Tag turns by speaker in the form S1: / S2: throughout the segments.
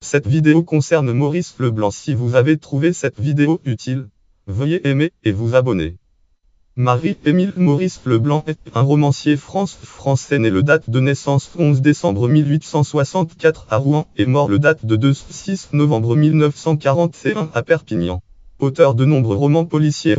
S1: Cette vidéo concerne Maurice Leblanc. Si vous avez trouvé cette vidéo utile, veuillez aimer et vous abonner. Marie-Émile Maurice Leblanc est un romancier français né le date de naissance 11 décembre 1864 à Rouen et mort le date de 6 novembre 1941 à Perpignan. Auteur de nombreux romans policiers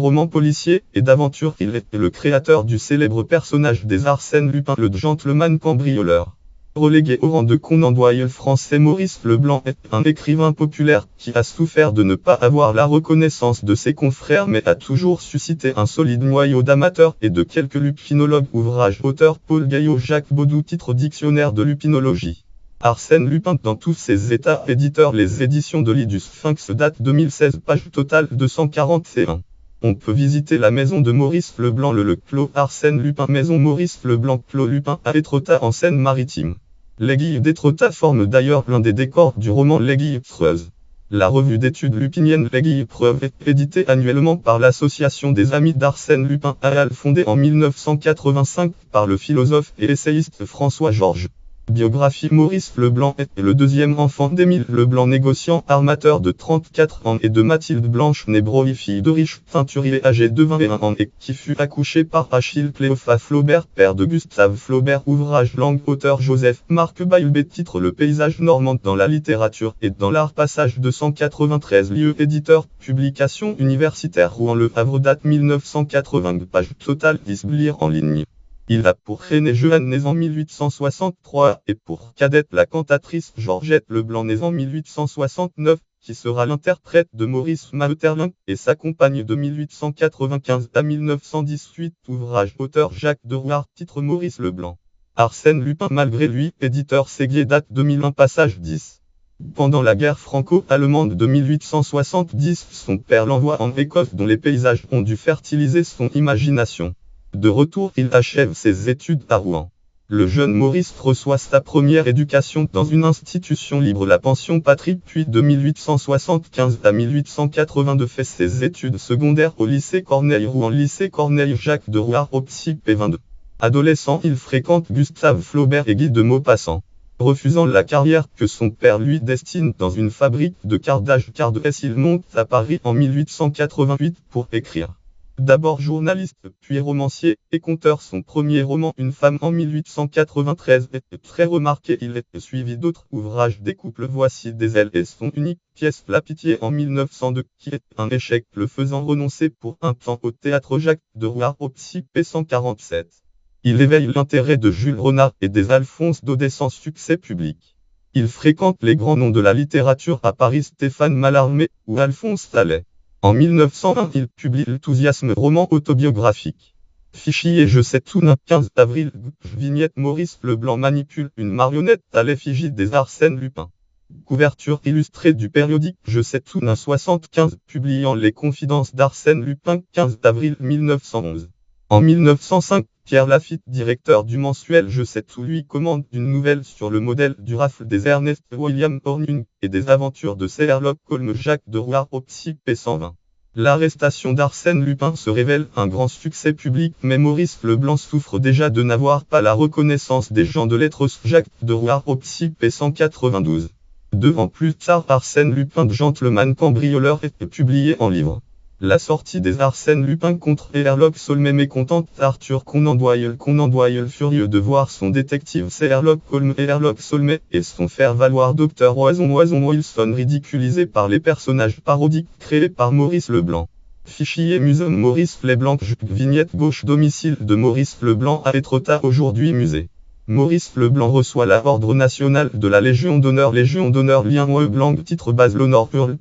S1: et d'aventures, il est le créateur du célèbre personnage des Arsène Lupin, le gentleman cambrioleur. Relégué au rang de Conan Doyle français, Maurice Leblanc est un écrivain populaire qui a souffert de ne pas avoir la reconnaissance de ses confrères mais a toujours suscité un solide noyau d'amateurs et de quelques lupinologues. Ouvrage auteur Paul Gaillot, Jacques Baudou, titre Dictionnaire de lupinologie. Arsène Lupin dans tous ses états. Éditeur Les Éditions de l'Île du Sphinx, date 2016, page totale 241. On peut visiter la maison de Maurice Leblanc, le Clos Arsène Lupin, maison Maurice Leblanc, Clos Lupin à Étretat en Seine-Maritime. L'Aiguille d'Étretat forme d'ailleurs l'un des décors du roman L'Aiguille Preuve. La revue d'études lupiniennes L'Aiguille Preuve est éditée annuellement par l'Association des Amis d'Arsène Lupin, AL, fondée en 1985 par le philosophe et essayiste François Georges. Biographie. Maurice Leblanc est le deuxième enfant d'Émile Leblanc, négociant armateur de 34 ans, et de Mathilde Blanche Nébroï, fille de riche teinturier âgé de 21 ans et qui fut accouchée par Achille Cléophas Flaubert, père de Gustave Flaubert. Ouvrage langue. Auteur Joseph Marc Bailbé, titre Le paysage normand dans la littérature et dans l'art, passage 293. Lieu éditeur, publication universitaire Rouen Le Havre, date 1980, page totale 10. Lire en ligne. Il a pour aînée Jeanne, née en 1863, et pour cadette la cantatrice Georgette Leblanc, née en 1869, qui sera l'interprète de Maurice Maeterlinck, et sa compagne de 1895 à 1918. Ouvrage auteur Jacques Derouard, titre Maurice Leblanc. Arsène Lupin malgré lui, éditeur Séguier, date 2001, passage 10. Pendant la guerre franco-allemande de 1870, son père l'envoie en Écosse, dont les paysages ont dû fertiliser son imagination. De retour, il achève ses études à Rouen. Le jeune Maurice reçoit sa première éducation dans une institution libre, la Pension Patrie, puis de 1875 à 1882 fait ses études secondaires au lycée Corneille Rouen, lycée Corneille Jacques Derouard au Psy P22. Adolescent, il fréquente Gustave Flaubert et Guy de Maupassant. Refusant la carrière que son père lui destine dans une fabrique de cardage Cardès, il monte à Paris en 1888 pour écrire. D'abord journaliste, puis romancier et conteur, son premier roman Une femme en 1893 est très remarqué. Il est suivi d'autres ouvrages des couples Voici des ailes et son unique pièce La Pitié en 1902, qui est un échec, le faisant renoncer pour un temps au théâtre Jacques Derouard au Psy P147. Il éveille l'intérêt de Jules Renard et des Alphonse Daudet sans succès public. Il fréquente les grands noms de la littérature à Paris, Stéphane Mallarmé ou Alphonse Allais. En 1901, il publie L'Enthousiasme, roman autobiographique. Fichier Je sais tout. 15 avril. Vignette. Maurice Leblanc manipule une marionnette à l'effigie des Arsène Lupin. Couverture illustrée du périodique Je sais tout. 75, publiant Les Confidences d'Arsène Lupin. 15 avril 1911. En 1905, Pierre Lafitte, directeur du mensuel Je sais tout, lui commande une nouvelle sur le modèle du Raffle des Ernest William Hornung et des aventures de Sherlock Holmes. Jacques Derouard au Psy P120. L'arrestation d'Arsène Lupin se révèle un grand succès public, mais Maurice Leblanc souffre déjà de n'avoir pas la reconnaissance des gens de lettres. Jacques Derouard au Psy P192. 2 ans plus tard, Arsène Lupin, gentleman cambrioleur, est publié en livre. La sortie des Arsène Lupin contre Sherlock Holmes mécontente Arthur Conan Doyle furieux de voir son détective Sherlock Holmes et son faire-valoir Dr Watson Wilson ridiculisé par les personnages parodiques créés par Maurice Leblanc. Fichier Muséum Maurice Leblanc. Vignette gauche. Domicile de Maurice Leblanc à Étretat, aujourd'hui musée. Maurice Leblanc reçoit l'ordre national de la Légion d'honneur Lion Blanc, titre base l'honneur Hurle,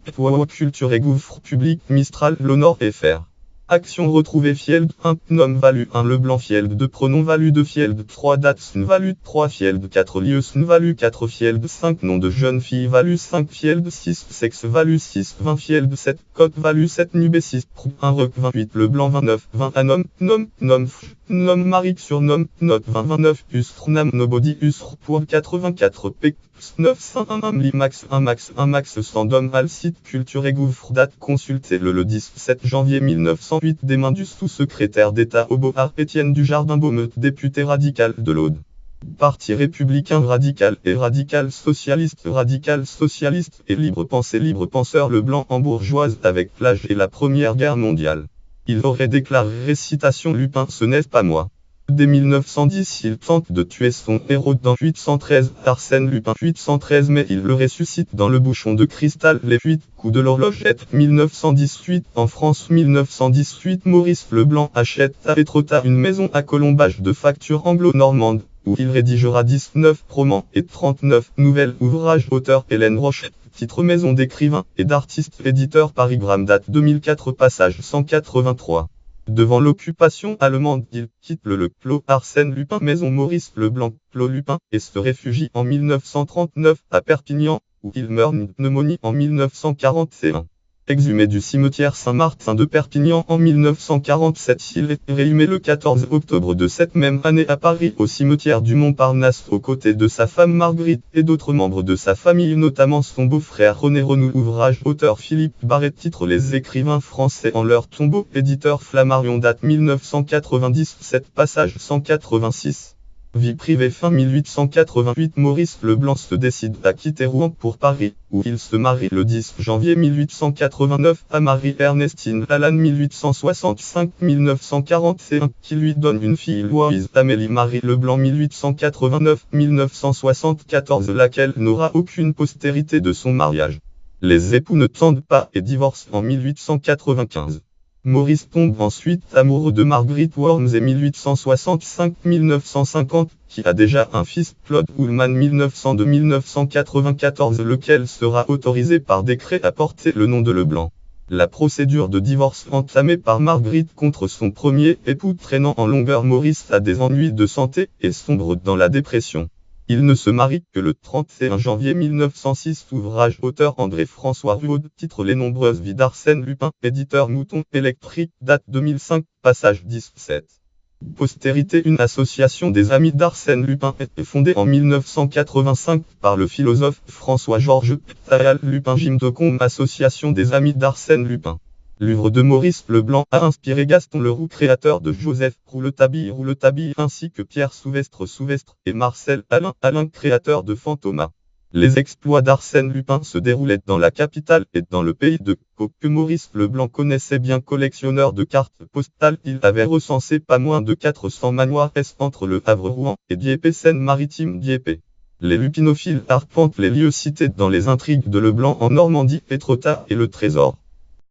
S1: culture et gouffre public Mistral l'honneur FR. Action retrouvée Field 1, nom value 1 Leblanc Field 2, pronom value 2 Field 3, date value 3 Field 4, lieu value 4 Field 5, nom de jeune fille value 5 Field 6, sexe value 6, 20 Field 7, code value 7 nubé 6, 1 rec 28 Leblanc 29, 20 anom, nom Maric surnom, note 29 ustre nam nobody ustre pour 84 p 901 limax 1 max 100 dom al site culture et gouffre, date consultée le 17 janvier 1908 des mains du sous-secrétaire d'État aux Beaux-Arts Étienne Dujardin Baumeut, député radical de l'Aude. Parti républicain radical et radical-socialiste et libre penseur Leblanc en bourgeoise avec plage et la Première Guerre mondiale. Il aurait déclaré citation Lupin ce n'est pas moi. Dès 1910 il tente de tuer son héros dans 813 Arsène Lupin 813 mais il le ressuscite dans le bouchon de cristal les 8 coups de l'horlogette 1918 en France 1918 Maurice Leblanc achète à Étretat une maison à Colombage de facture anglo-normande où il rédigera 19 romans et 39 nouvelles ouvrages auteur Hélène Rochette. Titre Maison d'écrivain et d'artiste éditeur Paris-Gram date 2004 passage 183. Devant l'occupation allemande, il quitte le clos Arsène Lupin Maison Maurice Leblanc, clos Lupin, et se réfugie en 1939 à Perpignan, où il meurt d'une pneumonie en 1941. Exhumé du cimetière Saint-Martin de Perpignan en 1947, il est réhumé le 14 octobre de cette même année à Paris au cimetière du Montparnasse aux côtés de sa femme Marguerite et d'autres membres de sa famille notamment son beau-frère René Renou. Ouvrage auteur Philippe Barret titre Les écrivains français en leur tombeau éditeur Flammarion date 1997 passage 186. Vie privée fin 1888 Maurice Leblanc se décide à quitter Rouen pour Paris, où il se marie le 10 janvier 1889 à Marie-Ernestine Lalanne 1865-1941, qui lui donne une fille Louise Amélie Marie Leblanc 1889-1974 laquelle n'aura aucune postérité de son mariage. Les époux ne tendent pas et divorcent en 1895. Maurice tombe ensuite amoureux de Marguerite Worms et 1865-1950, qui a déjà un fils, Claude Ullmann 1902-1994, lequel sera autorisé par décret à porter le nom de Leblanc. La procédure de divorce entamée par Marguerite contre son premier époux traînant en longueur Maurice a des ennuis de santé et sombre dans la dépression. Il ne se marie que le 31 janvier 1906. Ouvrage auteur André-François Ruaud, titre Les nombreuses vies d'Arsène Lupin, éditeur Mouton électrique, date 2005, passage 17. Postérité. Une association des amis d'Arsène Lupin est fondée en 1985 par le philosophe François-Georges Tayal Lupin Gym de Combe. Association des amis d'Arsène Lupin. L'œuvre de Maurice Leblanc a inspiré Gaston Leroux, créateur de Joseph Rouletabille ainsi que Pierre Souvestre et Marcel Alain, créateur de Fantômas. Les exploits d'Arsène Lupin se déroulaient dans la capitale et dans le pays de Caux que Maurice Leblanc connaissait bien. Collectionneur de cartes postales, il avait recensé pas moins de 400 manoirs entre Le Havre, Rouen et Dieppe, Seine-Maritime, Dieppe. Les lupinophiles arpentent les lieux cités dans les intrigues de Leblanc en Normandie, Étretat et le Trésor.